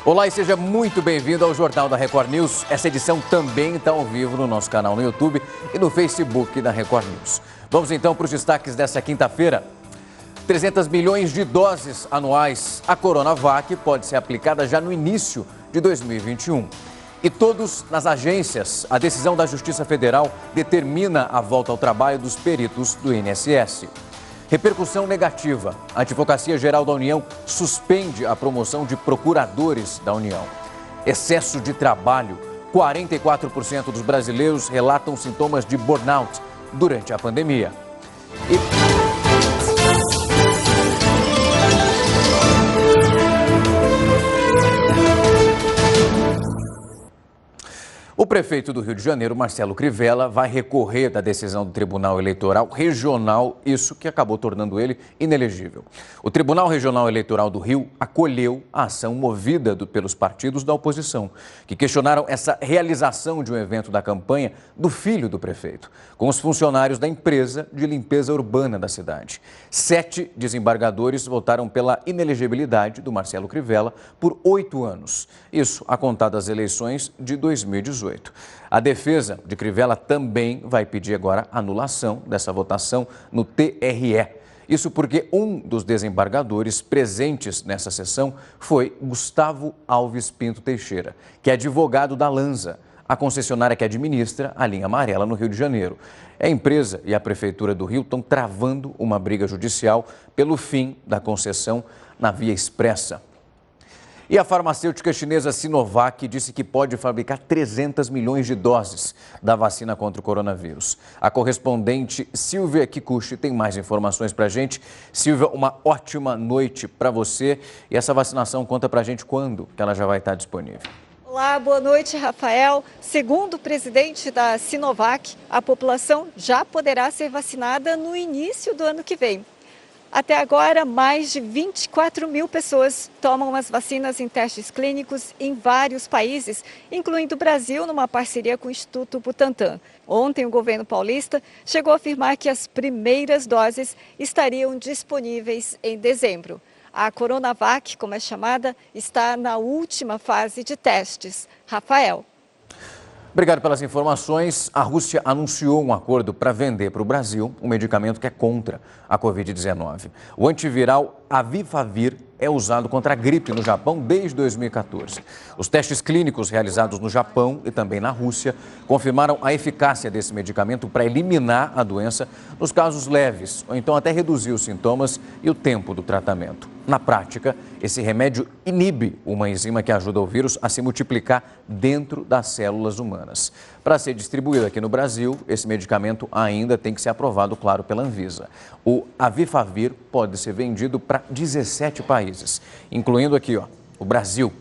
Olá e seja muito bem-vindo ao Jornal da Record News. Essa edição também está ao vivo no nosso canal no YouTube e no Facebook da Record News. Vamos então para os destaques dessa quinta-feira. 300 milhões de doses anuais. A Coronavac pode ser aplicada já no início de 2021. E todos nas agências. A decisão da Justiça Federal determina a volta ao trabalho dos peritos do INSS. Repercussão negativa. A Advocacia Geral da União suspende a promoção de procuradores da União. Excesso de trabalho. 44% dos brasileiros relatam sintomas de burnout durante a pandemia. O prefeito do Rio de Janeiro, Marcelo Crivella, vai recorrer da decisão do Tribunal Eleitoral Regional, isso que acabou tornando ele inelegível. O Tribunal Regional Eleitoral do Rio acolheu a ação movida pelos partidos da oposição, que questionaram essa realização de um evento da campanha do filho do prefeito, com os funcionários da empresa de limpeza urbana da cidade. 7 desembargadores votaram pela inelegibilidade do Marcelo Crivella por 8 anos, isso a contar das eleições de 2018. A defesa de Crivella também vai pedir agora anulação dessa votação no TRE. Isso porque um dos desembargadores presentes nessa sessão foi Gustavo Alves Pinto Teixeira, que é advogado da Lanza, a concessionária que administra a linha amarela no Rio de Janeiro. A empresa e a Prefeitura do Rio estão travando uma briga judicial pelo fim da concessão na Via Expressa. E a farmacêutica chinesa Sinovac disse que pode fabricar 300 milhões de doses da vacina contra o coronavírus. A correspondente Silvia Kikuchi tem mais informações para a gente. Silvia, uma ótima noite para você. E essa vacinação conta para a gente quando que ela já vai estar disponível. Olá, boa noite, Rafael. Segundo o presidente da Sinovac, a população já poderá ser vacinada no início do ano que vem. Até agora, mais de 24 mil pessoas tomam as vacinas em testes clínicos em vários países, incluindo o Brasil, numa parceria com o Instituto Butantan. Ontem, o governo paulista chegou a afirmar que as primeiras doses estariam disponíveis em dezembro. A Coronavac, como é chamada, está na última fase de testes. Rafael. Obrigado pelas informações. A Rússia anunciou um acordo para vender para o Brasil um medicamento que é contra a Covid-19. O antiviral Avifavir é usado contra a gripe no Japão desde 2014. Os testes clínicos realizados no Japão e também na Rússia confirmaram a eficácia desse medicamento para eliminar a doença nos casos leves, ou então até reduzir os sintomas e o tempo do tratamento. Na prática, esse remédio inibe uma enzima que ajuda o vírus a se multiplicar dentro das células humanas. Para ser distribuído aqui no Brasil, esse medicamento ainda tem que ser aprovado, claro, pela Anvisa. O Avifavir pode ser vendido para 17 países, incluindo aqui, o Brasil.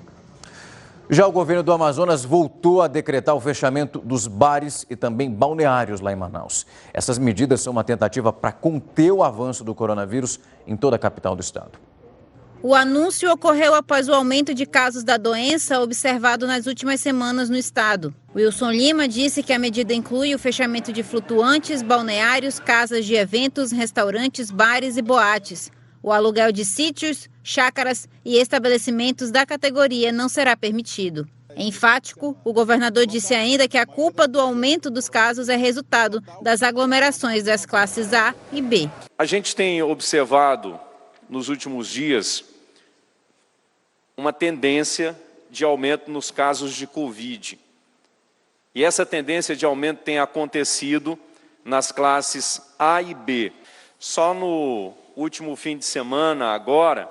Já o governo do Amazonas voltou a decretar o fechamento dos bares e também balneários lá em Manaus. Essas medidas são uma tentativa para conter o avanço do coronavírus em toda a capital do estado. O anúncio ocorreu após o aumento de casos da doença observado nas últimas semanas no estado. Wilson Lima disse que a medida inclui o fechamento de flutuantes, balneários, casas de eventos, restaurantes, bares e boates. O aluguel de sítios, chácaras e estabelecimentos da categoria não será permitido. Enfático, o governador disse ainda que a culpa do aumento dos casos é resultado das aglomerações das classes A e B. A gente tem observado nos últimos dias uma tendência de aumento nos casos de Covid. E essa tendência de aumento tem acontecido nas classes A e B. Só no último fim de semana, agora,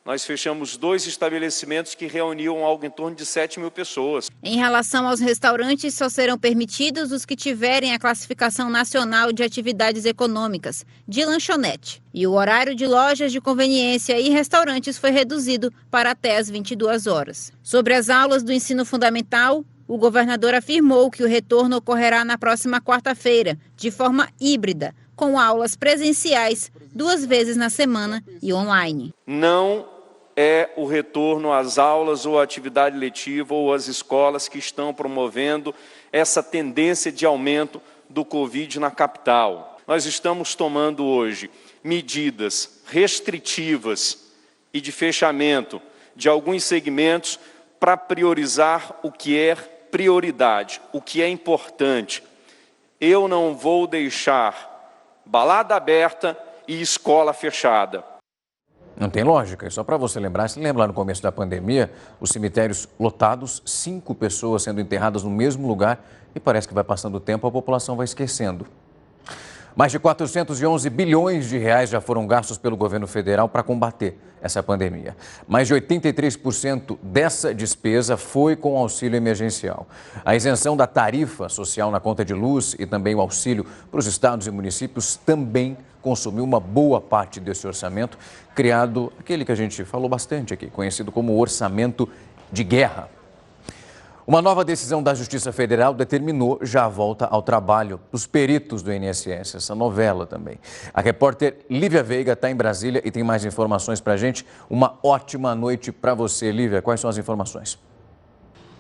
nós fechamos 2 estabelecimentos que reuniam algo em torno de 7 mil pessoas. Em relação aos restaurantes, só serão permitidos os que tiverem a classificação nacional de atividades econômicas, de lanchonete. E o horário de lojas de conveniência e restaurantes foi reduzido para até as 22 horas. Sobre as aulas do ensino fundamental, o governador afirmou que o retorno ocorrerá na próxima quarta-feira, de forma híbrida, com aulas presenciais 2 vezes na semana e online. Não é o retorno às aulas ou à atividade letiva ou às escolas que estão promovendo essa tendência de aumento do Covid na capital. Nós estamos tomando hoje medidas restritivas e de fechamento de alguns segmentos para priorizar o que é prioridade, o que é importante. Eu não vou deixar balada aberta e escola fechada. Não tem lógica, e só para você lembrar, se lembra lá no começo da pandemia, os cemitérios lotados, 5 pessoas sendo enterradas no mesmo lugar e parece que vai passando o tempo, a população vai esquecendo. Mais de 411 bilhões de reais já foram gastos pelo governo federal para combater essa pandemia. Mais de 83% dessa despesa foi com o auxílio emergencial. A isenção da tarifa social na conta de luz e também o auxílio para os estados e municípios também consumiu uma boa parte desse orçamento, criado aquele que a gente falou bastante aqui, conhecido como orçamento de guerra. Uma nova decisão da Justiça Federal determinou já a volta ao trabalho dos peritos do INSS, essa novela também. A repórter Lívia Veiga está em Brasília e tem mais informações para a gente. Uma ótima noite para você, Lívia. Quais são as informações?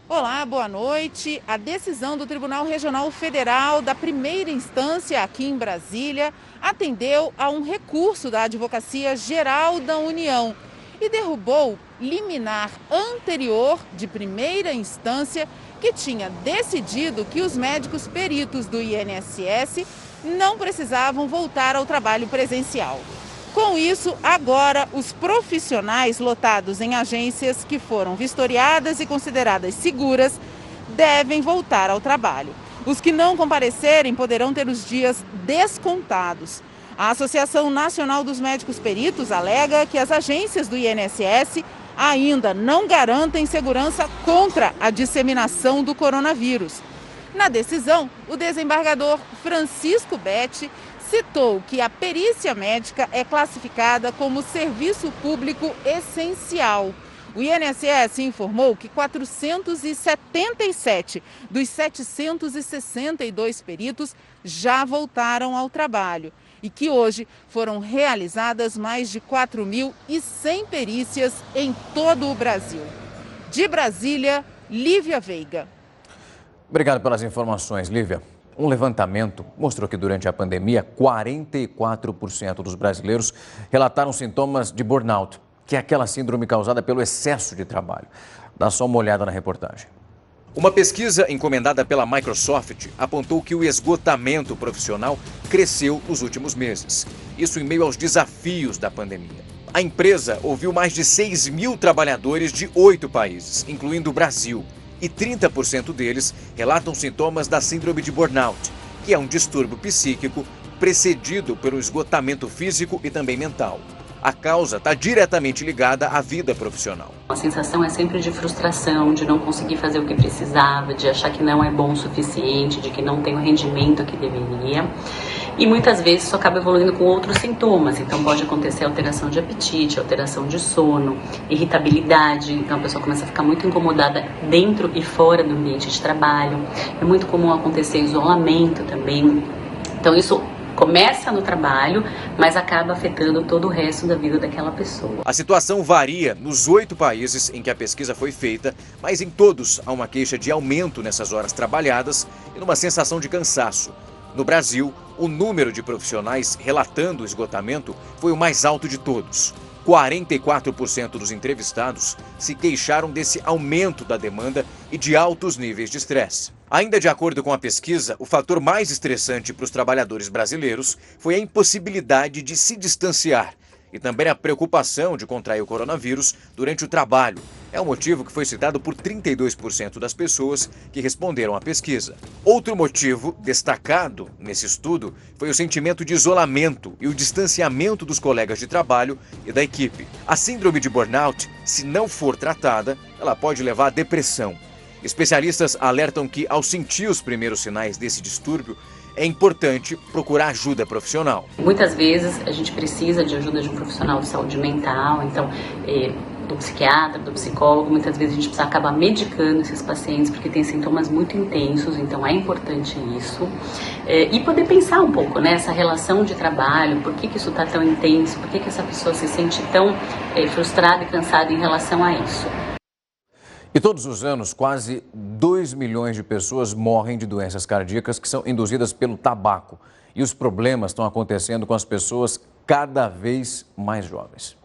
Olá, boa noite. A decisão do Tribunal Regional Federal da primeira instância aqui em Brasília atendeu a um recurso da Advocacia Geral da União e derrubou liminar anterior de primeira instância que tinha decidido que os médicos peritos do INSS não precisavam voltar ao trabalho presencial. Com isso, agora os profissionais lotados em agências que foram vistoriadas e consideradas seguras devem voltar ao trabalho. Os que não comparecerem poderão ter os dias descontados. A Associação Nacional dos Médicos Peritos alega que as agências do INSS ainda não garantem segurança contra a disseminação do coronavírus. Na decisão, o desembargador Francisco Betti citou que a perícia médica é classificada como serviço público essencial. O INSS informou que 477 dos 762 peritos já voltaram ao trabalho e que hoje foram realizadas mais de 4.100 perícias em todo o Brasil. De Brasília, Lívia Veiga. Obrigado pelas informações, Lívia. Um levantamento mostrou que durante a pandemia, 44% dos brasileiros relataram sintomas de burnout, que é aquela síndrome causada pelo excesso de trabalho. Dá só uma olhada na reportagem. Uma pesquisa encomendada pela Microsoft apontou que o esgotamento profissional cresceu nos últimos meses. Isso em meio aos desafios da pandemia. A empresa ouviu mais de 6 mil trabalhadores de 8 países, incluindo o Brasil. E 30% deles relatam sintomas da síndrome de burnout, que é um distúrbio psíquico precedido pelo esgotamento físico e também mental. A causa está diretamente ligada à vida profissional. A sensação é sempre de frustração, de não conseguir fazer o que precisava, de achar que não é bom o suficiente, de que não tem o rendimento que deveria. E muitas vezes isso acaba evoluindo com outros sintomas. Então pode acontecer alteração de apetite, alteração de sono, irritabilidade. Então a pessoa começa a ficar muito incomodada dentro e fora do ambiente de trabalho. É muito comum acontecer isolamento também. Então isso começa no trabalho, mas acaba afetando todo o resto da vida daquela pessoa. A situação varia nos 8 países em que a pesquisa foi feita, mas em todos há uma queixa de aumento nessas horas trabalhadas e numa sensação de cansaço. No Brasil, o número de profissionais relatando o esgotamento foi o mais alto de todos. 44% dos entrevistados se queixaram desse aumento da demanda e de altos níveis de estresse. Ainda de acordo com a pesquisa, o fator mais estressante para os trabalhadores brasileiros foi a impossibilidade de se distanciar e também a preocupação de contrair o coronavírus durante o trabalho. É um motivo que foi citado por 32% das pessoas que responderam à pesquisa. Outro motivo destacado nesse estudo foi o sentimento de isolamento e o distanciamento dos colegas de trabalho e da equipe. A síndrome de burnout, se não for tratada, ela pode levar à depressão. Especialistas alertam que, ao sentir os primeiros sinais desse distúrbio, é importante procurar ajuda profissional. Muitas vezes a gente precisa de ajuda de um profissional de saúde mental, então do psiquiatra, do psicólogo. Muitas vezes a gente precisa acabar medicando esses pacientes porque tem sintomas muito intensos, então é importante isso. E poder pensar um pouco, né, essa relação de trabalho, por que isso está tão intenso, por que essa pessoa se sente tão frustrada e cansada em relação a isso. E todos os anos, quase 2 milhões de pessoas morrem de doenças cardíacas que são induzidas pelo tabaco. E os problemas estão acontecendo com as pessoas cada vez mais jovens.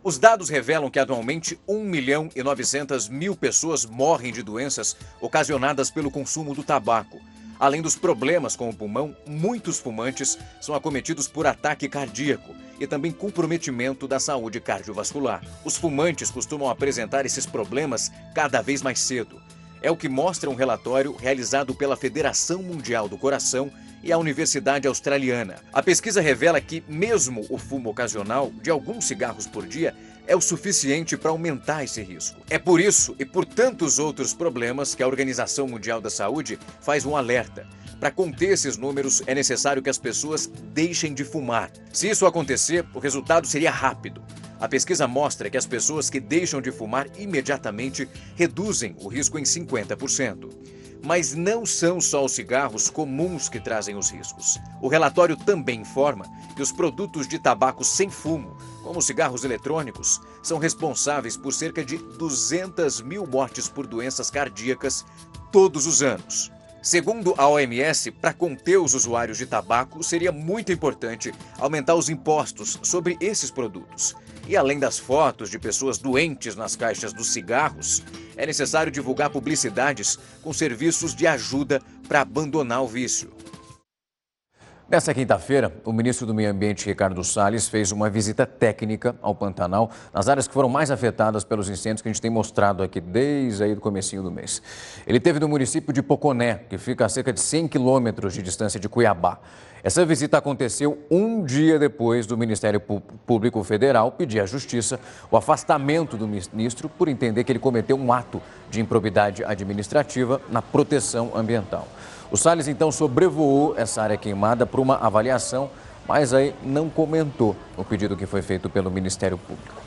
Os dados revelam que atualmente 1.900.000 pessoas morrem de doenças ocasionadas pelo consumo do tabaco. Além dos problemas com o pulmão, muitos fumantes são acometidos por ataque cardíaco e também comprometimento da saúde cardiovascular. Os fumantes costumam apresentar esses problemas cada vez mais cedo. É o que mostra um relatório realizado pela Federação Mundial do Coração e a Universidade Australiana. A pesquisa revela que mesmo o fumo ocasional de alguns cigarros por dia é o suficiente para aumentar esse risco. É por isso e por tantos outros problemas que a Organização Mundial da Saúde faz um alerta. Para conter esses números, é necessário que as pessoas deixem de fumar. Se isso acontecer, o resultado seria rápido. A pesquisa mostra que as pessoas que deixam de fumar imediatamente reduzem o risco em 50%. Mas não são só os cigarros comuns que trazem os riscos. O relatório também informa que os produtos de tabaco sem fumo, como os cigarros eletrônicos, são responsáveis por cerca de 200.000 mortes por doenças cardíacas todos os anos. Segundo a OMS, para conter os usuários de tabaco, seria muito importante aumentar os impostos sobre esses produtos. E além das fotos de pessoas doentes nas caixas dos cigarros, é necessário divulgar publicidades com serviços de ajuda para abandonar o vício. Nessa quinta-feira, o ministro do Meio Ambiente, Ricardo Salles, fez uma visita técnica ao Pantanal, nas áreas que foram mais afetadas pelos incêndios que a gente tem mostrado aqui desde aí o comecinho do mês. Ele esteve no município de Poconé, que fica a cerca de 100 quilômetros de distância de Cuiabá. Essa visita aconteceu um dia depois do Ministério Público Federal pedir à Justiça o afastamento do ministro por entender que ele cometeu um ato de improbidade administrativa na proteção ambiental. O Salles, então, sobrevoou essa área queimada para uma avaliação, mas aí não comentou o pedido que foi feito pelo Ministério Público.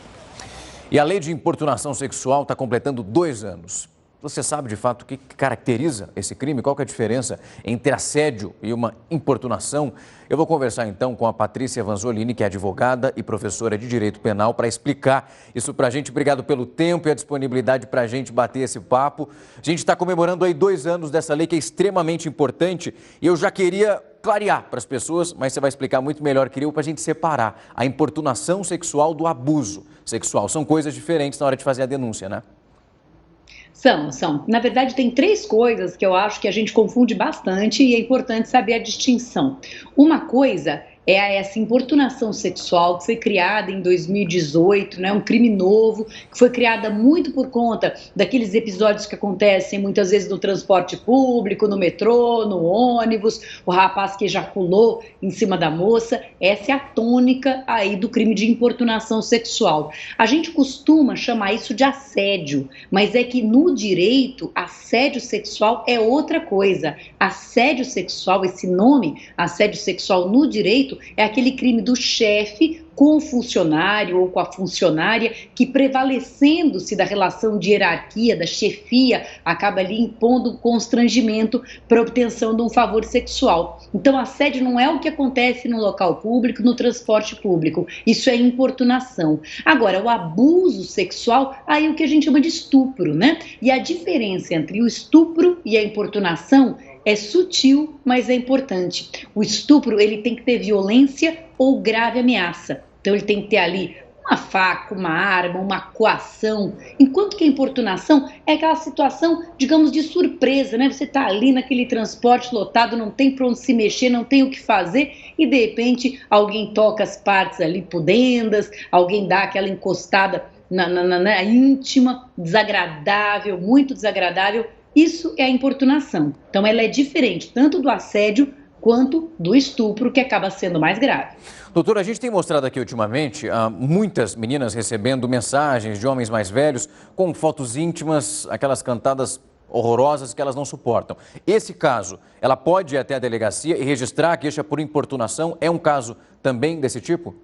E a lei de importunação sexual está completando 2 anos. Você sabe, de fato, o que caracteriza esse crime? Qual que é a diferença entre assédio e uma importunação? Eu vou conversar, então, com a Patrícia Vanzolini, que é advogada e professora de Direito Penal, para explicar isso para a gente. Obrigado pelo tempo e a disponibilidade para a gente bater esse papo. A gente está comemorando aí 2 anos dessa lei que é extremamente importante e eu já queria clarear para as pessoas, mas você vai explicar muito melhor, queria para a gente separar a importunação sexual do abuso sexual. São coisas diferentes na hora de fazer a denúncia, né? São. Na verdade, tem 3 coisas que eu acho que a gente confunde bastante e é importante saber a distinção. Uma coisa é essa importunação sexual que foi criada em 2018, né, um crime novo, que foi criada muito por conta daqueles episódios que acontecem muitas vezes no transporte público, no metrô, no ônibus, o rapaz que ejaculou em cima da moça. Essa é a tônica aí do crime de importunação sexual. A gente costuma chamar isso de assédio, mas é que no direito, assédio sexual é outra coisa. Assédio sexual, esse nome, assédio sexual no direito, é aquele crime do chefe com o funcionário ou com a funcionária que, prevalecendo-se da relação de hierarquia, da chefia, acaba ali impondo um constrangimento para obtenção de um favor sexual. Então, assédio não é o que acontece no local público, no transporte público. Isso é importunação. Agora, o abuso sexual, aí é o que a gente chama de estupro, né? E a diferença entre o estupro e a importunação é sutil, mas é importante. O estupro, ele tem que ter violência ou grave ameaça. Então, ele tem que ter ali uma faca, uma arma, uma coação. Enquanto que a importunação é aquela situação, digamos, de surpresa, né? Você está ali naquele transporte lotado, não tem para onde se mexer, não tem o que fazer e, de repente, alguém toca as partes ali pudendas, alguém dá aquela encostada na íntima, desagradável, muito desagradável. Isso é a importunação. Então, ela é diferente tanto do assédio quanto do estupro, que acaba sendo mais grave. Doutora, a gente tem mostrado aqui ultimamente muitas meninas recebendo mensagens de homens mais velhos com fotos íntimas, aquelas cantadas horrorosas que elas não suportam. Esse caso, ela pode ir até a delegacia e registrar a queixa por importunação? É um caso também desse tipo?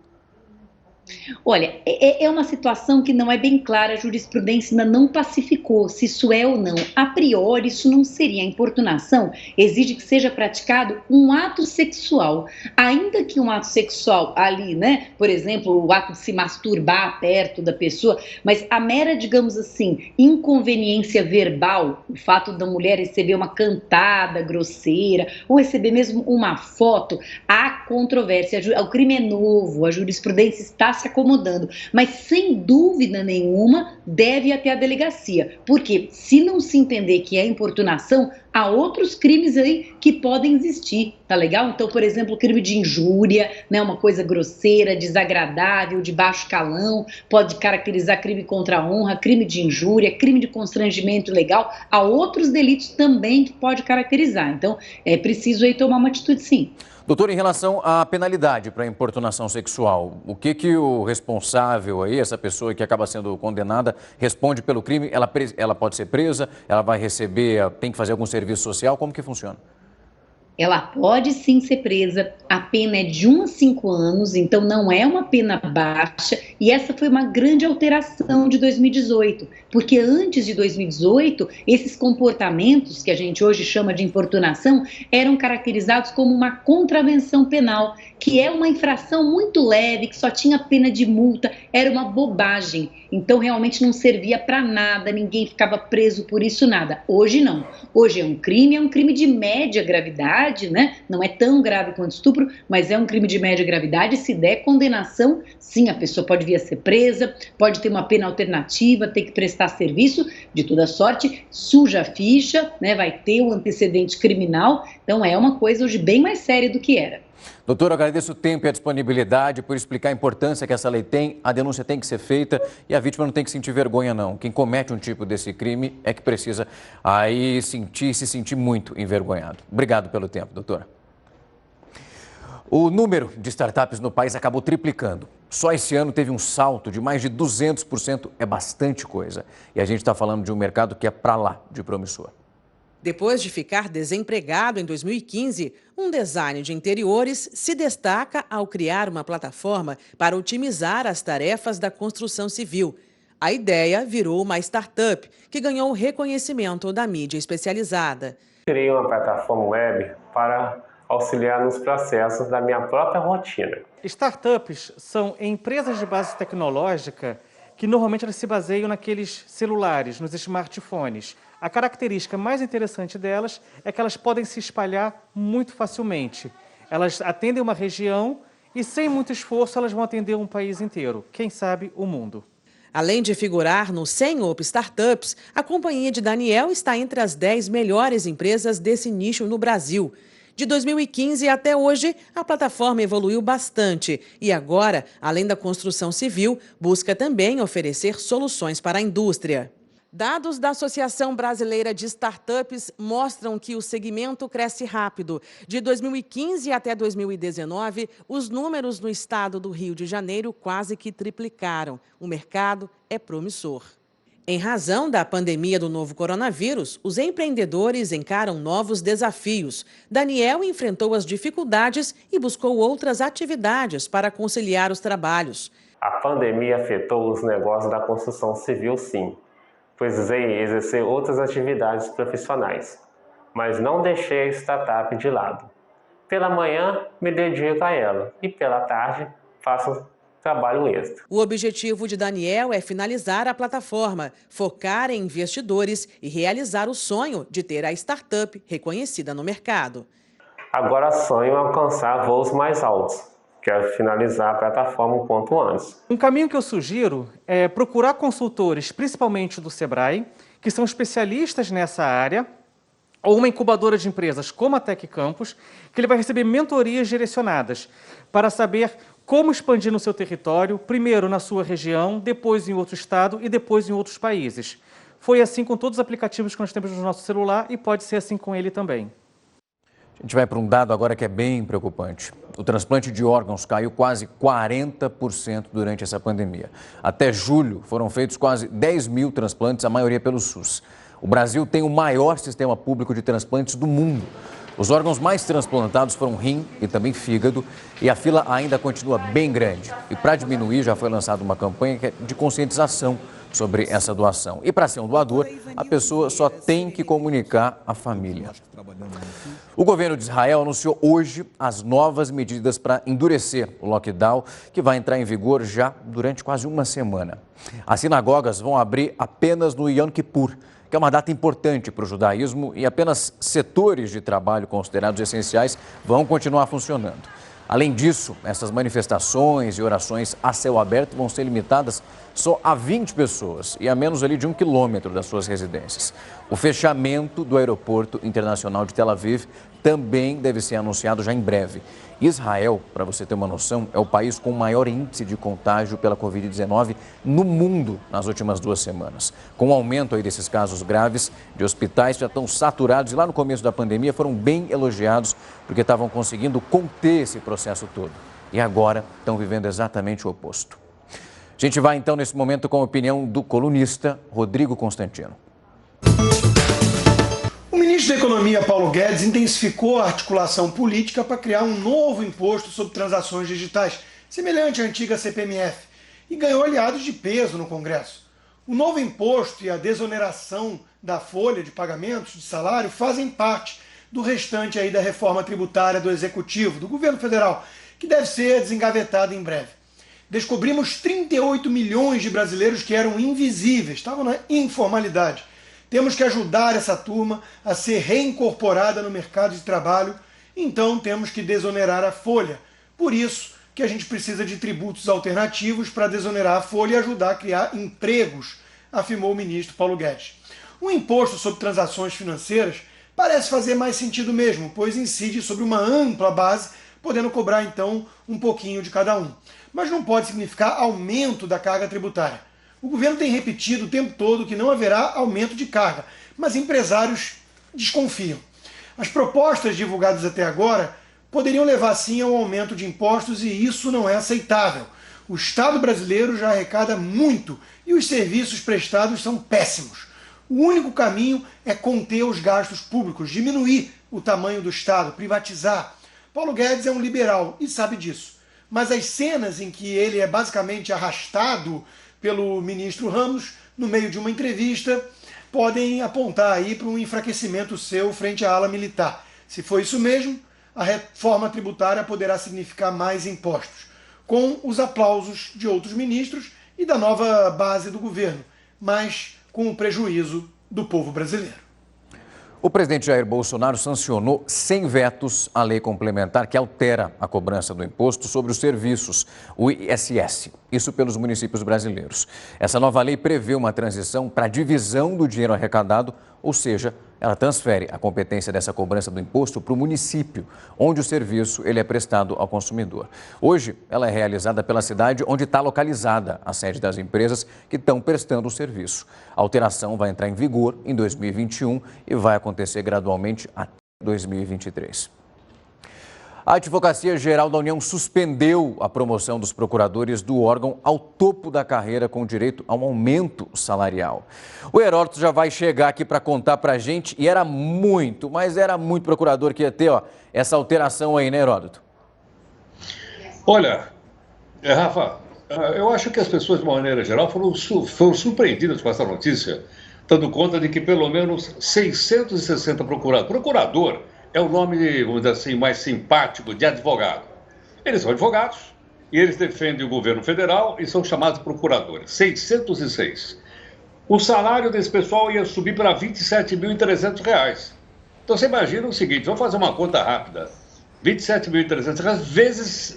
Olha, é uma situação que não é bem clara, a jurisprudência ainda não pacificou se isso é ou não. A priori, isso não seria. A importunação exige que seja praticado um ato sexual. Ainda que um ato sexual ali, né, por exemplo, o ato de se masturbar perto da pessoa, mas a mera, digamos assim, inconveniência verbal, o fato da mulher receber uma cantada grosseira ou receber mesmo uma foto, há controvérsia. O crime é novo, a jurisprudência está se acomodando. Mas, sem dúvida nenhuma, deve ir até a delegacia. Porque se não se entender que é importunação, há outros crimes aí que podem existir, tá legal? Então, por exemplo, o crime de injúria, né, uma coisa grosseira, desagradável, de baixo calão, pode caracterizar crime contra a honra, crime de injúria, crime de constrangimento ilegal. Há outros delitos também que pode caracterizar. Então, é preciso aí tomar uma atitude, sim. Doutor, em relação à penalidade para importunação sexual, o que o responsável aí, essa pessoa que acaba sendo condenada, responde pelo crime? Ela pode ser presa? Ela vai receber, tem que fazer algum serviço social? Como que funciona? Ela pode sim ser presa, a pena é de 1 a 5 anos, então não é uma pena baixa, e essa foi uma grande alteração de 2018, porque antes de 2018, esses comportamentos que a gente hoje chama de importunação eram caracterizados como uma contravenção penal, que é uma infração muito leve, que só tinha pena de multa, era uma bobagem, então realmente não servia para nada, ninguém ficava preso por isso, nada. Hoje não, hoje é um crime de média gravidade, né? Não é tão grave quanto estupro, mas é um crime de média gravidade. Se der condenação, sim, a pessoa pode vir a ser presa, pode ter uma pena alternativa, ter que prestar serviço de toda sorte, suja a ficha, né? Vai ter um antecedente criminal, então é uma coisa hoje bem mais séria do que era. Doutor, eu agradeço o tempo e a disponibilidade por explicar a importância que essa lei tem. A denúncia tem que ser feita e a vítima não tem que sentir vergonha, não. Quem comete um tipo desse crime é que precisa aí se sentir muito envergonhado. Obrigado pelo tempo, doutora. O número de startups no país acabou triplicando. Só esse ano teve um salto de mais de 200%. É bastante coisa. E a gente está falando de um mercado que é para lá de promissor. Depois de ficar desempregado em 2015, um designer de interiores se destaca ao criar uma plataforma para otimizar as tarefas da construção civil. A ideia virou uma startup que ganhou o reconhecimento da mídia especializada. Criei uma plataforma web para auxiliar nos processos da minha própria rotina. Startups são empresas de base tecnológica que normalmente elas se baseiam naqueles celulares, nos smartphones. A característica mais interessante delas é que elas podem se espalhar muito facilmente. Elas atendem uma região e, sem muito esforço, elas vão atender um país inteiro, quem sabe o mundo. Além de figurar no 100 Up Startups, a companhia de Daniel está entre as 10 melhores empresas desse nicho no Brasil. De 2015 até hoje, a plataforma evoluiu bastante e agora, além da construção civil, busca também oferecer soluções para a indústria. Dados da Associação Brasileira de Startups mostram que o segmento cresce rápido. De 2015 até 2019, os números no estado do Rio de Janeiro quase que triplicaram. O mercado é promissor. Em razão da pandemia do novo coronavírus, os empreendedores encaram novos desafios. Daniel enfrentou as dificuldades e buscou outras atividades para conciliar os trabalhos. A pandemia afetou os negócios da construção civil, sim. Precisei exercer outras atividades profissionais, mas não deixei a startup de lado. Pela manhã, me dedico a ela e pela tarde, faço trabalho extra. O objetivo de Daniel é finalizar a plataforma, focar em investidores e realizar o sonho de ter a startup reconhecida no mercado. Agora sonho alcançar voos mais altos. Quero finalizar a plataforma um quanto antes. Um caminho que eu sugiro é procurar consultores, principalmente do Sebrae, que são especialistas nessa área, ou uma incubadora de empresas como a Tec Campus, que ele vai receber mentorias direcionadas para saber como expandir no seu território, primeiro na sua região, depois em outro estado e depois em outros países. Foi assim com todos os aplicativos que nós temos no nosso celular e pode ser assim com ele também. A gente vai para um dado agora que é bem preocupante. O transplante de órgãos caiu quase 40% durante essa pandemia. Até julho foram feitos quase 10 mil transplantes, a maioria pelo SUS. O Brasil tem o maior sistema público de transplantes do mundo. Os órgãos mais transplantados foram rim e também fígado, e a fila ainda continua bem grande. E para diminuir, já foi lançada uma campanha de conscientização sobre essa doação. E para ser um doador, a pessoa só tem que comunicar à família. O governo de Israel anunciou hoje as novas medidas para endurecer o lockdown, que vai entrar em vigor já durante quase uma semana. As sinagogas vão abrir apenas no Yom Kippur, que é uma data importante para o judaísmo, e apenas setores de trabalho considerados essenciais vão continuar funcionando. Além disso, essas manifestações e orações a céu aberto vão ser limitadas só a 20 pessoas e a menos ali de 1 quilômetro das suas residências. O fechamento do aeroporto internacional de Tel Aviv também deve ser anunciado já em breve. Israel, para você ter uma noção, é o país com o maior índice de contágio pela Covid-19 no mundo nas últimas 2 semanas. Com o aumento aí desses casos graves de hospitais já estão saturados e lá no começo da pandemia foram bem elogiados porque estavam conseguindo conter esse processo todo. E agora estão vivendo exatamente o oposto. A gente vai então nesse momento com a opinião do colunista Rodrigo Constantino. O ministro da Economia, Paulo Guedes, intensificou a articulação política para criar um novo imposto sobre transações digitais, semelhante à antiga CPMF, e ganhou aliados de peso no Congresso. O novo imposto e a desoneração da folha de pagamentos de salário fazem parte do restante aí da reforma tributária do Executivo, do governo federal, que deve ser desengavetado em breve. Descobrimos 38 milhões de brasileiros que eram invisíveis, estavam na informalidade. Temos que ajudar essa turma a ser reincorporada no mercado de trabalho, então temos que desonerar a folha. Por isso que a gente precisa de tributos alternativos para desonerar a folha e ajudar a criar empregos, afirmou o ministro Paulo Guedes. O imposto sobre transações financeiras parece fazer mais sentido mesmo, pois incide sobre uma ampla base, podendo cobrar então um pouquinho de cada um. Mas não pode significar aumento da carga tributária. O governo tem repetido o tempo todo que não haverá aumento de carga, mas empresários desconfiam. As propostas divulgadas até agora poderiam levar sim a um aumento de impostos e isso não é aceitável. O Estado brasileiro já arrecada muito e os serviços prestados são péssimos. O único caminho é conter os gastos públicos, diminuir o tamanho do Estado, privatizar. Paulo Guedes é um liberal e sabe disso. Mas as cenas em que ele é basicamente arrastado pelo ministro Ramos, no meio de uma entrevista, podem apontar aí para um enfraquecimento seu frente à ala militar. Se for isso mesmo, a reforma tributária poderá significar mais impostos, com os aplausos de outros ministros e da nova base do governo, mas com o prejuízo do povo brasileiro. O presidente Jair Bolsonaro sancionou sem vetos a lei complementar que altera a cobrança do imposto sobre os serviços, o ISS, isso pelos municípios brasileiros. Essa nova lei prevê uma transição para a divisão do dinheiro arrecadado, ou seja, ela transfere a competência dessa cobrança do imposto para o município, onde o serviço ele é prestado ao consumidor. Hoje, ela é realizada pela cidade onde está localizada a sede das empresas que estão prestando o serviço. A alteração vai entrar em vigor em 2021 e vai acontecer gradualmente até 2023. A Advocacia Geral da União suspendeu a promoção dos procuradores do órgão ao topo da carreira com direito a um aumento salarial. O Heródoto já vai chegar aqui para contar para a gente e era muito procurador que ia ter essa alteração aí, né, Heródoto? Olha, Rafa, eu acho que as pessoas, de uma maneira geral, foram surpreendidas com essa notícia, dando conta de que pelo menos 660 procurador é o nome, vamos dizer assim, mais simpático de advogado. Eles são advogados e eles defendem o governo federal e são chamados de procuradores. 606. O salário desse pessoal ia subir para R$ 27.300. Então você imagina o seguinte, vamos fazer uma conta rápida. R$ 27.300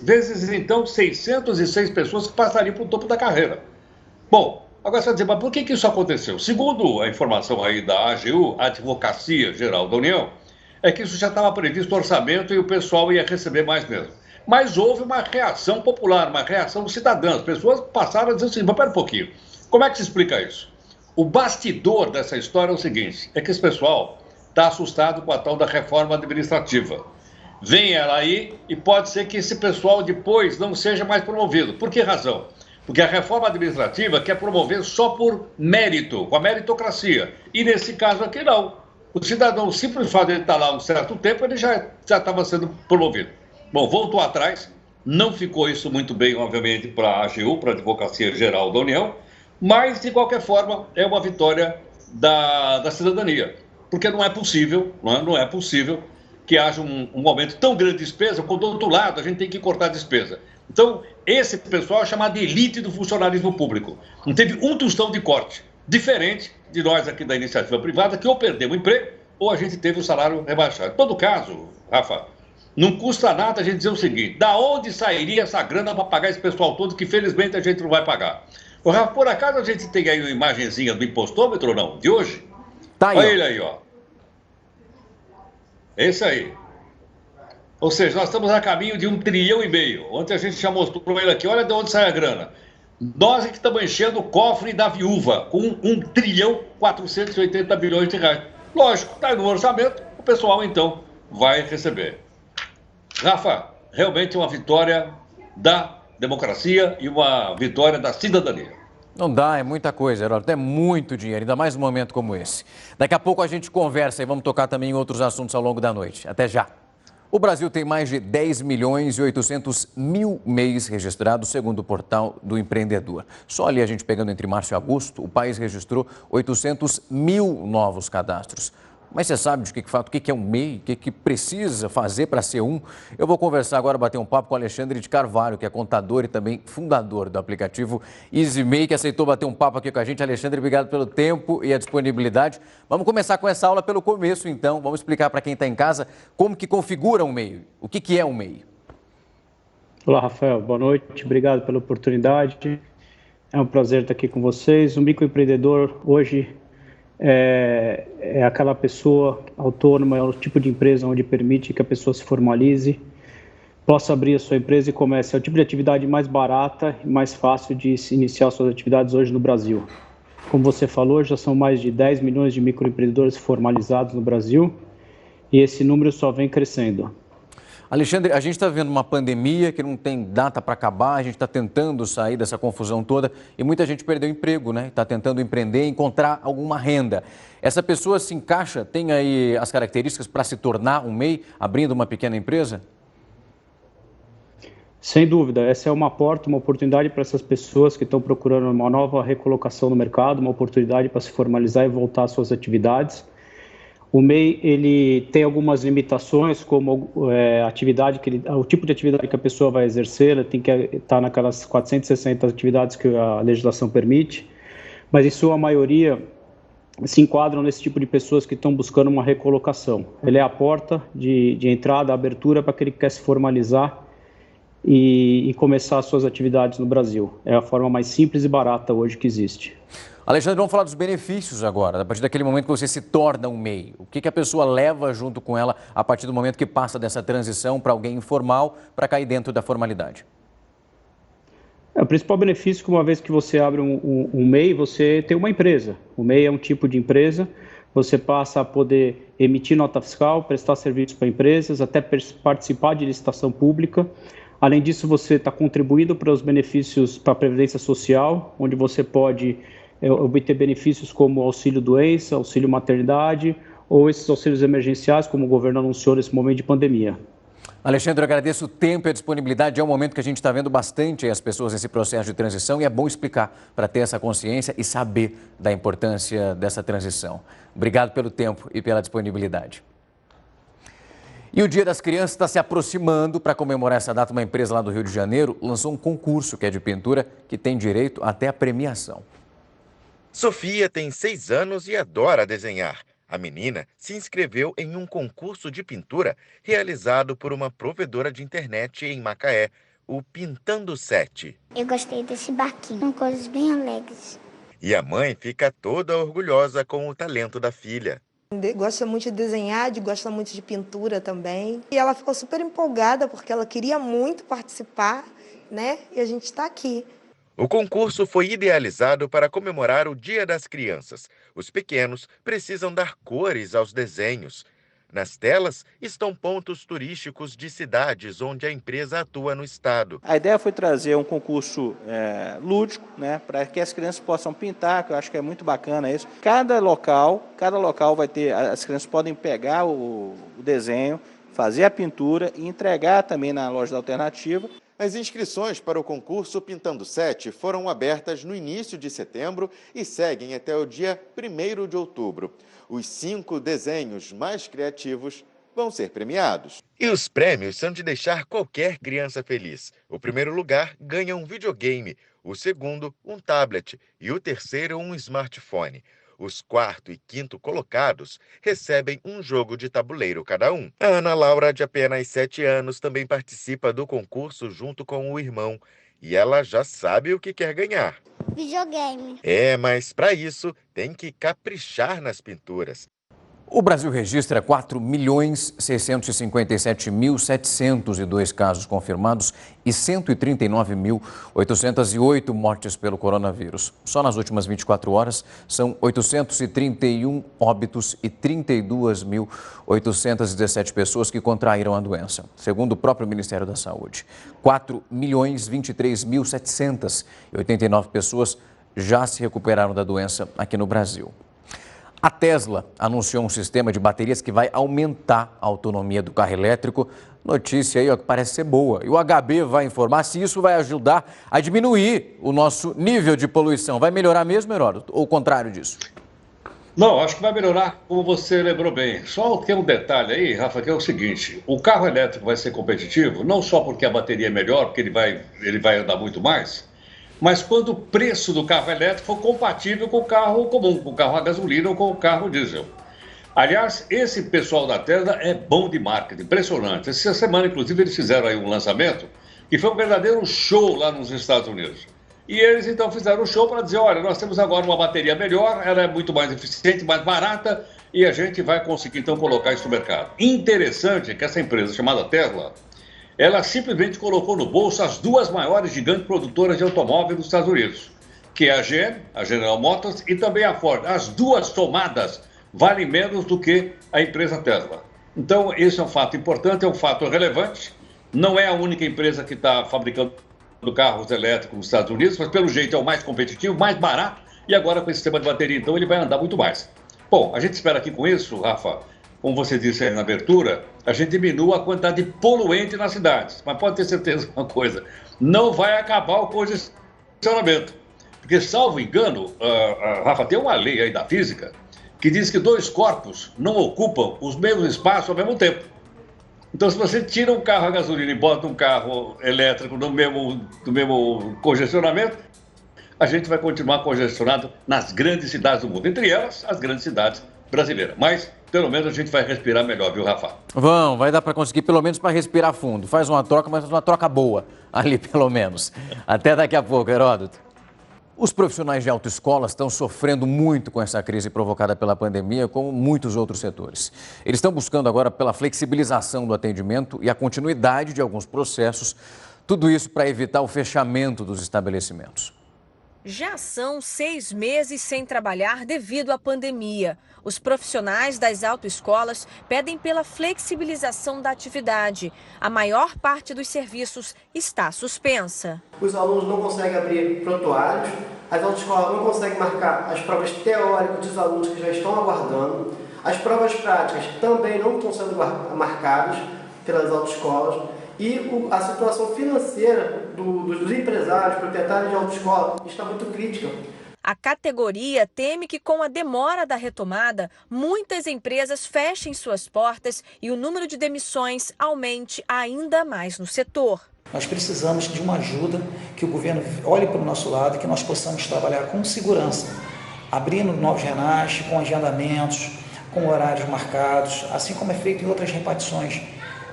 vezes então 606 pessoas que passariam para o topo da carreira. Bom, agora você vai dizer, mas por que isso aconteceu? Segundo a informação aí da AGU, Advocacia Geral da União, é que isso já estava previsto no orçamento e o pessoal ia receber mais mesmo. Mas houve uma reação popular, uma reação cidadã. As pessoas passaram a dizer assim, mas pera um pouquinho, como é que se explica isso? O bastidor dessa história é o seguinte, é que esse pessoal está assustado com a tal da reforma administrativa. Vem ela aí e pode ser que esse pessoal depois não seja mais promovido. Por que razão? Porque a reforma administrativa quer promover só por mérito, com a meritocracia. E nesse caso aqui não. O cidadão, o simples fato de ele estar lá um certo tempo, ele já estava sendo promovido. Bom, voltou atrás, não ficou isso muito bem, obviamente, para a AGU, para a Advocacia Geral da União, mas, de qualquer forma, é uma vitória da cidadania. Porque não é possível que haja um aumento tão grande de despesa, quando do outro lado a gente tem que cortar a despesa. Então, esse pessoal é chamado de elite do funcionalismo público. Não teve um tostão de corte, diferente de nós aqui da iniciativa privada, que ou perdemos o emprego ou a gente teve o salário rebaixado. Em todo caso, Rafa, Não custa nada a gente dizer o seguinte, da onde sairia essa grana para pagar esse pessoal todo que felizmente a gente não vai pagar? Ô, Rafa, por acaso a gente tem aí uma imagenzinha do impostômetro ou não? De hoje? Tá aí, olha ó. Ele aí, ó. Esse aí. Ou seja, nós estamos a caminho de 1,5 trilhão. Ontem a gente já mostrou ele aqui, olha de onde sai a grana. Nós é que estamos enchendo o cofre da viúva com 1,480 bilhões de reais. Lógico, está no orçamento, o pessoal então vai receber. Rafa, realmente uma vitória da democracia e uma vitória da cidadania. Não dá, é muita coisa, Heródoto, é muito dinheiro, ainda mais num momento como esse. Daqui a pouco a gente conversa e vamos tocar também em outros assuntos ao longo da noite. Até já. O Brasil tem mais de 10 milhões e 800 mil MEIs registrados, segundo o portal do empreendedor. Só ali a gente pegando entre março e agosto, o país registrou 800 mil novos cadastros. Mas você sabe de que fato, o que é um MEI, o que precisa fazer para ser um? Eu vou conversar agora, bater um papo com o Alexandre de Carvalho, que é contador e também fundador do aplicativo EasyMEI, que aceitou bater um papo aqui com a gente. Alexandre, obrigado pelo tempo e a disponibilidade. Vamos começar com essa aula pelo começo, então. Vamos explicar para quem está em casa como que configura um MEI, o que é um MEI. Olá, Rafael. Boa noite. Obrigado pela oportunidade. É um prazer estar aqui com vocês. O microempreendedor hoje é aquela pessoa autônoma, é o tipo de empresa onde permite que a pessoa se formalize, possa abrir a sua empresa e comece. É o tipo de atividade mais barata e mais fácil de se iniciar suas atividades hoje no Brasil. Como você falou, já são mais de 10 milhões de microempreendedores formalizados no Brasil e esse número só vem crescendo. Alexandre, a gente está vendo uma pandemia que não tem data para acabar, a gente está tentando sair dessa confusão toda e muita gente perdeu emprego, né? Está tentando empreender, encontrar alguma renda. Essa pessoa se encaixa, tem aí as características para se tornar um MEI, abrindo uma pequena empresa? Sem dúvida, essa é uma porta, uma oportunidade para essas pessoas que estão procurando uma nova recolocação no mercado, uma oportunidade para se formalizar e voltar às suas atividades. O MEI, ele tem algumas limitações, como o tipo de atividade que a pessoa vai exercer, ela tem que estar naquelas 460 atividades que a legislação permite, mas em sua maioria se enquadram nesse tipo de pessoas que estão buscando uma recolocação. Ele é a porta de entrada, a abertura para aquele que quer se formalizar e começar as suas atividades no Brasil. É a forma mais simples e barata hoje que existe. Alexandre, vamos falar dos benefícios agora, a partir daquele momento que você se torna um MEI. O que a pessoa leva junto com ela a partir do momento que passa dessa transição para alguém informal para cair dentro da formalidade? O principal benefício é que uma vez que você abre um MEI, você tem uma empresa. O MEI é um tipo de empresa, você passa a poder emitir nota fiscal, prestar serviços para empresas, até participar de licitação pública. Além disso, você está contribuindo para os benefícios para a Previdência Social, onde você pode obter benefícios como auxílio-doença, auxílio-maternidade ou esses auxílios emergenciais, como o governo anunciou nesse momento de pandemia. Alexandre, eu agradeço o tempo e a disponibilidade. É um momento que a gente está vendo bastante as pessoas nesse processo de transição e é bom explicar para ter essa consciência e saber da importância dessa transição. Obrigado pelo tempo e pela disponibilidade. E o Dia das Crianças está se aproximando. Para comemorar essa data, uma empresa lá do Rio de Janeiro lançou um concurso que é de pintura que tem direito até a premiação. Sofia tem 6 anos e adora desenhar. A menina se inscreveu em um concurso de pintura realizado por uma provedora de internet em Macaé, o Pintando 7. Eu gostei desse barquinho, com coisas bem alegres. E a mãe fica toda orgulhosa com o talento da filha. Gosta muito de desenhar, gosta muito de pintura também. E ela ficou super empolgada porque ela queria muito participar, né? E a gente está aqui. O concurso foi idealizado para comemorar o Dia das Crianças. Os pequenos precisam dar cores aos desenhos. Nas telas estão pontos turísticos de cidades onde a empresa atua no estado. A ideia foi trazer um concurso lúdico, né, para que as crianças possam pintar, que eu acho que é muito bacana isso. Cada local vai ter, as crianças podem pegar o desenho, fazer a pintura e entregar também na loja da Alternativa. As inscrições para o concurso Pintando 7 foram abertas no início de setembro e seguem até o dia 1º de outubro. Os 5 desenhos mais criativos vão ser premiados. E os prêmios são de deixar qualquer criança feliz. O primeiro lugar ganha um videogame, o segundo um tablet e o terceiro um smartphone. Os quarto e quinto colocados recebem um jogo de tabuleiro cada um. A Ana Laura, de apenas 7 anos, também participa do concurso junto com o irmão. E ela já sabe o que quer ganhar. Videogame. Mas para isso tem que caprichar nas pinturas. O Brasil registra 4.657.702 casos confirmados e 139.808 mortes pelo coronavírus. Só nas últimas 24 horas, são 831 óbitos e 32.817 pessoas que contraíram a doença, segundo o próprio Ministério da Saúde. 4.023.789 pessoas já se recuperaram da doença aqui no Brasil. A Tesla anunciou um sistema de baterias que vai aumentar a autonomia do carro elétrico. Notícia aí, que parece ser boa. E o HB vai informar se isso vai ajudar a diminuir o nosso nível de poluição. Vai melhorar mesmo, Heródoto? Ou o contrário disso? Não, acho que vai melhorar, como você lembrou bem. Só tem um detalhe aí, Rafa, que é o seguinte. O carro elétrico vai ser competitivo, não só porque a bateria é melhor, porque ele vai andar muito mais, mas quando o preço do carro elétrico for compatível com o carro comum, com o carro a gasolina ou com o carro diesel. Aliás, esse pessoal da Tesla é bom de marketing, impressionante. Essa semana, inclusive, eles fizeram aí um lançamento que foi um verdadeiro show lá nos Estados Unidos. E eles, então, fizeram um show para dizer, olha, nós temos agora uma bateria melhor, ela é muito mais eficiente, mais barata, e a gente vai conseguir, então, colocar isso no mercado. Interessante que essa empresa chamada Tesla, ela simplesmente colocou no bolso as duas maiores gigantes produtoras de automóveis dos Estados Unidos, que é a GM, a General Motors, e também a Ford. As duas somadas valem menos do que a empresa Tesla. Então, esse é um fato importante, é um fato relevante. Não é a única empresa que está fabricando carros elétricos nos Estados Unidos, mas pelo jeito é o mais competitivo, mais barato, e agora com esse sistema de bateria, então, ele vai andar muito mais. Bom, a gente espera que com isso, Rafa, como você disse aí na abertura, a gente diminua a quantidade de poluente nas cidades. Mas pode ter certeza de uma coisa, não vai acabar o congestionamento. Porque, salvo engano, Rafa, tem uma lei aí da física que diz que 2 corpos não ocupam os mesmos espaços ao mesmo tempo. Então, se você tira um carro a gasolina e bota um carro elétrico no mesmo congestionamento, a gente vai continuar congestionado nas grandes cidades do mundo. Entre elas, as grandes cidades brasileiras. Mas, pelo menos, a gente vai respirar melhor, viu, Rafa? Vai dar para conseguir, pelo menos, para respirar fundo. Faz uma troca, mas uma troca boa, ali, pelo menos. Até daqui a pouco, Heródoto. Os profissionais de autoescolas estão sofrendo muito com essa crise provocada pela pandemia, como muitos outros setores. Eles estão buscando agora pela flexibilização do atendimento e a continuidade de alguns processos, tudo isso para evitar o fechamento dos estabelecimentos. Já são 6 meses sem trabalhar devido à pandemia. Os profissionais das autoescolas pedem pela flexibilização da atividade. A maior parte dos serviços está suspensa. Os alunos não conseguem abrir prontuários, as autoescolas não conseguem marcar as provas teóricas dos alunos que já estão aguardando, as provas práticas também não estão sendo marcadas pelas autoescolas. E a situação financeira dos empresários, proprietários de autoescola, está muito crítica. A categoria teme que, com a demora da retomada, muitas empresas fechem suas portas e o número de demissões aumente ainda mais no setor. Nós precisamos de uma ajuda, que o governo olhe para o nosso lado e que nós possamos trabalhar com segurança, abrindo novos renais, com agendamentos, com horários marcados, assim como é feito em outras repartições.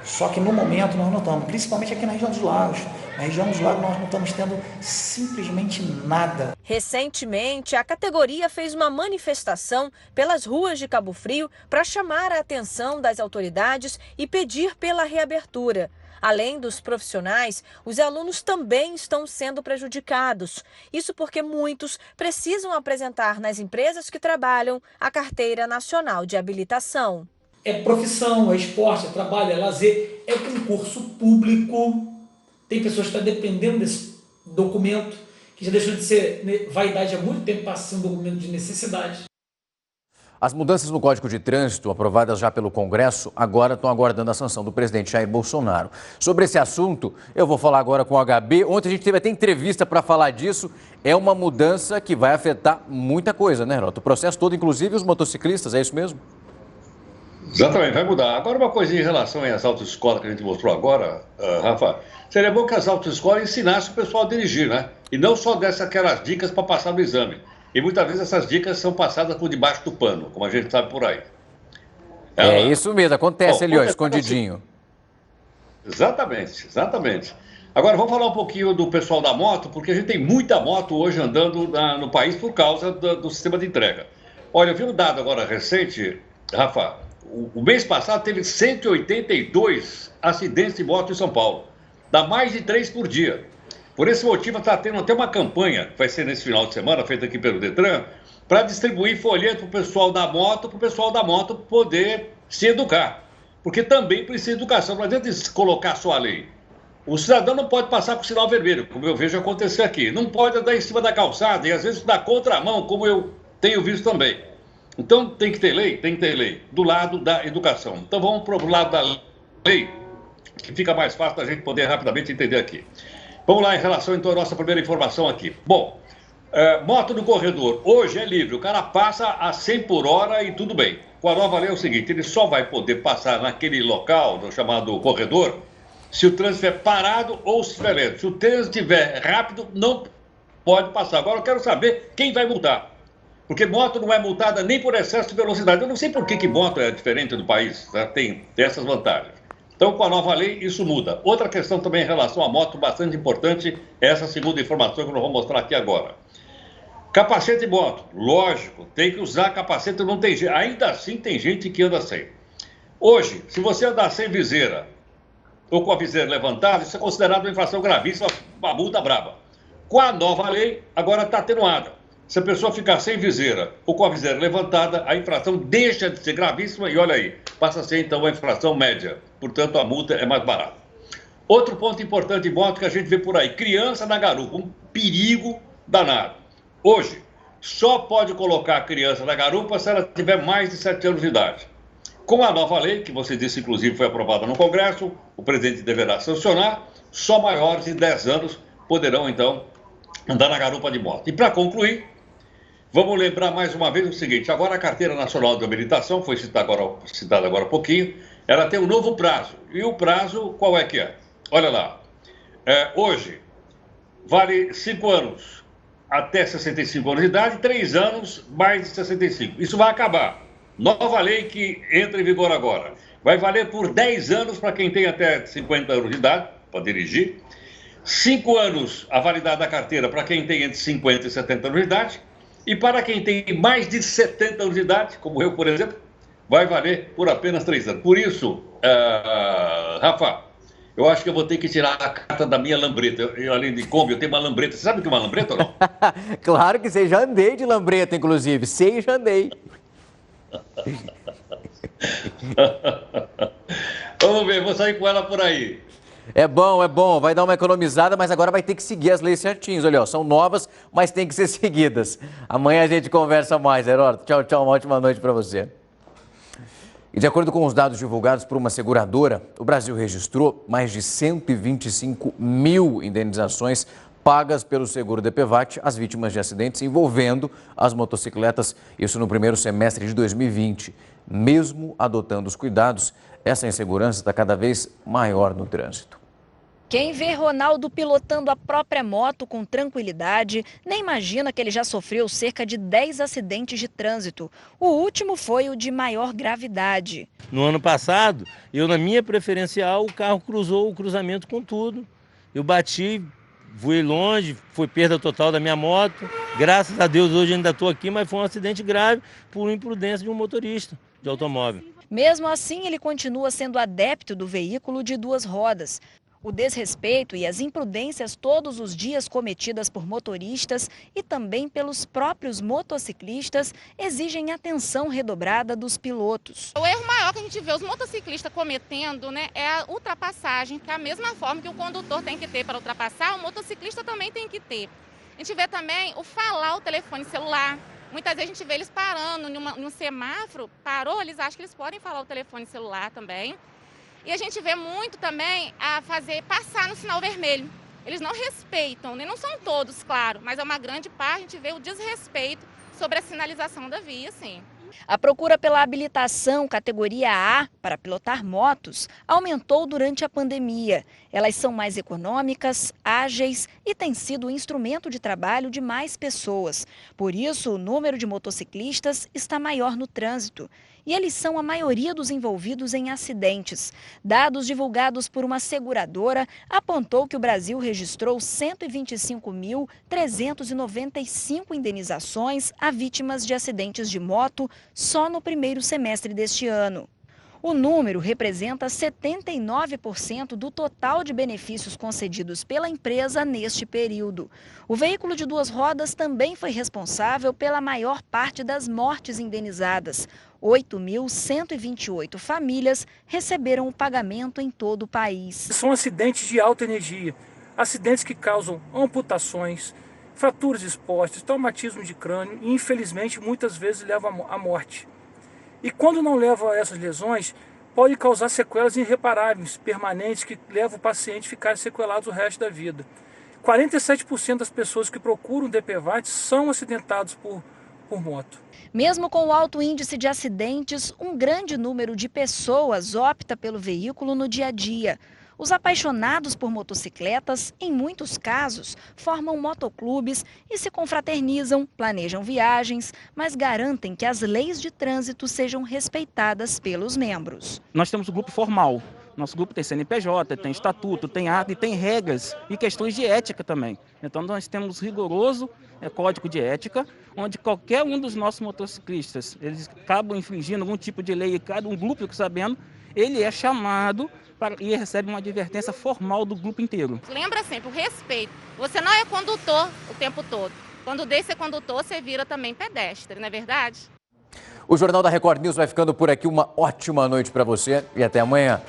Só que no momento nós não estamos, principalmente aqui na região dos lagos. Na região dos lagos nós não estamos tendo simplesmente nada. Recentemente, a categoria fez uma manifestação pelas ruas de Cabo Frio para chamar a atenção das autoridades e pedir pela reabertura. Além dos profissionais, os alunos também estão sendo prejudicados. Isso porque muitos precisam apresentar nas empresas que trabalham a Carteira Nacional de Habilitação. É profissão, é esporte, é trabalho, é lazer, é concurso público. Tem pessoas que estão dependendo desse documento, que já deixou de ser vaidade há muito tempo, passa a ser um documento de necessidade. As mudanças no Código de Trânsito, aprovadas já pelo Congresso, agora estão aguardando a sanção do presidente Jair Bolsonaro. Sobre esse assunto, eu vou falar agora com o HB. Ontem a gente teve até entrevista para falar disso. É uma mudança que vai afetar muita coisa, né, Heródoto? O processo todo, inclusive os motociclistas, é isso mesmo? Exatamente, vai mudar. Agora, uma coisinha em relação às autoescolas que a gente mostrou agora, Rafa, seria bom que as autoescolas ensinassem o pessoal a dirigir, né? E não só dessem aquelas dicas para passar no exame. E muitas vezes essas dicas são passadas por debaixo do pano, como a gente sabe por aí. É isso mesmo, acontece ali, ó, escondidinho. Exatamente, exatamente. Agora, vamos falar um pouquinho do pessoal da moto, porque a gente tem muita moto hoje andando no país por causa do sistema de entrega. Olha, eu vi um dado agora recente, Rafa, o mês passado teve 182 acidentes de moto em São Paulo. Dá mais de 3 por dia. Por esse motivo, está tendo até uma campanha, que vai ser nesse final de semana, feita aqui pelo Detran, para distribuir folheto para o pessoal da moto poder se educar. Porque também precisa de educação, não adianta colocar só a lei. O cidadão não pode passar com sinal vermelho, como eu vejo acontecer aqui. Não pode andar em cima da calçada e às vezes na contramão, como eu tenho visto também. Então tem que ter lei, do lado da educação. Então vamos para o lado da lei, que fica mais fácil da gente poder rapidamente entender aqui. Vamos lá em relação então à nossa primeira informação aqui. Bom, moto no corredor, hoje é livre, o cara passa a 100 por hora e tudo bem. Com a nova lei é o seguinte, ele só vai poder passar naquele local, no chamado corredor, se o trânsito estiver parado ou se estiver lento. Se o trânsito estiver rápido, não pode passar. Agora eu quero saber quem vai multar. Porque moto não é multada nem por excesso de velocidade. Eu não sei por que moto é diferente do país, né? Tem essas vantagens. Então, com a nova lei, isso muda. Outra questão também em relação à moto, bastante importante, é essa segunda informação que nós vamos mostrar aqui agora. Capacete de moto, lógico, tem que usar capacete, não tem jeito. Ainda assim tem gente que anda sem. Hoje, se você andar sem viseira ou com a viseira levantada, isso é considerado uma infração gravíssima, uma multa braba. Com a nova lei, agora está atenuada. Se a pessoa ficar sem viseira ou com a viseira levantada, a infração deixa de ser gravíssima e olha aí, passa a ser então uma infração média. Portanto, a multa é mais barata. Outro ponto importante em moto que a gente vê por aí, criança na garupa, um perigo danado. Hoje, só pode colocar a criança na garupa se ela tiver mais de 7 anos de idade. Com a nova lei, que você disse inclusive foi aprovada no Congresso, o presidente deverá sancionar, só maiores de 10 anos poderão então andar na garupa de moto. E para concluir, vamos lembrar mais uma vez o seguinte, agora a Carteira Nacional de Habilitação, foi citada agora há pouquinho, ela tem um novo prazo. E o prazo qual é que é? Olha lá, hoje vale 5 anos até 65 anos de idade, 3 anos mais de 65. Isso vai acabar. Nova lei que entra em vigor agora. Vai valer por 10 anos para quem tem até 50 anos de idade, para dirigir. 5 anos a validade da carteira para quem tem entre 50 e 70 anos de idade. E para quem tem mais de 70 anos de idade, como eu, por exemplo, vai valer por apenas 3 anos. Por isso, Rafa, eu acho que eu vou ter que tirar a carta da minha lambreta. Além de Kombi, eu tenho uma lambreta. Você sabe o que é uma lambreta ou não? Claro que sei, já andei de lambreta, inclusive. Sei, já andei. Vamos ver, vou sair com ela por aí. É bom, vai dar uma economizada, mas agora vai ter que seguir as leis certinhas. Olha, ó, são novas, mas tem que ser seguidas. Amanhã a gente conversa mais, Heródoto. Tchau, tchau, uma ótima noite para você. E de acordo com os dados divulgados por uma seguradora, o Brasil registrou mais de 125 mil indenizações pagas pelo seguro DPVAT às vítimas de acidentes envolvendo as motocicletas, isso no primeiro semestre de 2020. Mesmo adotando os cuidados, essa insegurança está cada vez maior no trânsito. Quem vê Ronaldo pilotando a própria moto com tranquilidade, nem imagina que ele já sofreu cerca de 10 acidentes de trânsito. O último foi o de maior gravidade. No ano passado, eu na minha preferencial, o carro cruzou o cruzamento com tudo. Eu bati, voei longe, foi perda total da minha moto. Graças a Deus hoje ainda estou aqui, mas foi um acidente grave por imprudência de um motorista de automóvel. Mesmo assim, ele continua sendo adepto do veículo de 2 rodas. O desrespeito e as imprudências todos os dias cometidas por motoristas e também pelos próprios motociclistas exigem atenção redobrada dos pilotos. O erro maior que a gente vê os motociclistas cometendo, né, é a ultrapassagem, que é a mesma forma que o condutor tem que ter para ultrapassar, o motociclista também tem que ter. A gente vê também o falar o telefone celular. Muitas vezes a gente vê eles parando num semáforo, parou, eles acham que eles podem falar o telefone celular também. E a gente vê muito também a fazer passar no sinal vermelho. Eles não respeitam, né? Não são todos, claro, mas é uma grande parte, a gente vê o desrespeito sobre a sinalização da via, sim. A procura pela habilitação categoria A para pilotar motos aumentou durante a pandemia. Elas são mais econômicas, ágeis e têm sido um instrumento de trabalho de mais pessoas. Por isso, o número de motociclistas está maior no trânsito. E eles são a maioria dos envolvidos em acidentes. Dados divulgados por uma seguradora apontou que o Brasil registrou 125.395 indenizações a vítimas de acidentes de moto só no primeiro semestre deste ano. O número representa 79% do total de benefícios concedidos pela empresa neste período. O veículo de 2 rodas também foi responsável pela maior parte das mortes indenizadas. 8.128 famílias receberam o pagamento em todo o país. São acidentes de alta energia, acidentes que causam amputações, fraturas expostas, traumatismo de crânio e, infelizmente, muitas vezes levam à morte. E quando não leva a essas lesões, pode causar sequelas irreparáveis, permanentes, que levam o paciente a ficar sequelado o resto da vida. 47% das pessoas que procuram DPVAT são acidentados por moto. Mesmo com o alto índice de acidentes, um grande número de pessoas opta pelo veículo no dia a dia. Os apaixonados por motocicletas, em muitos casos, formam motoclubes e se confraternizam, planejam viagens, mas garantem que as leis de trânsito sejam respeitadas pelos membros. Nós temos o grupo formal. Nosso grupo tem CNPJ, tem estatuto, tem ata e tem regras e questões de ética também. Então nós temos rigoroso código de ética, onde qualquer um dos nossos motociclistas, eles acabam infringindo algum tipo de lei, cada um grupo que sabendo, ele é chamado e recebe uma advertência formal do grupo inteiro. Lembra sempre o respeito. Você não é condutor o tempo todo. Quando deixa ser condutor, você vira também pedestre, não é verdade? O Jornal da Record News vai ficando por aqui. Uma ótima noite para você e até amanhã.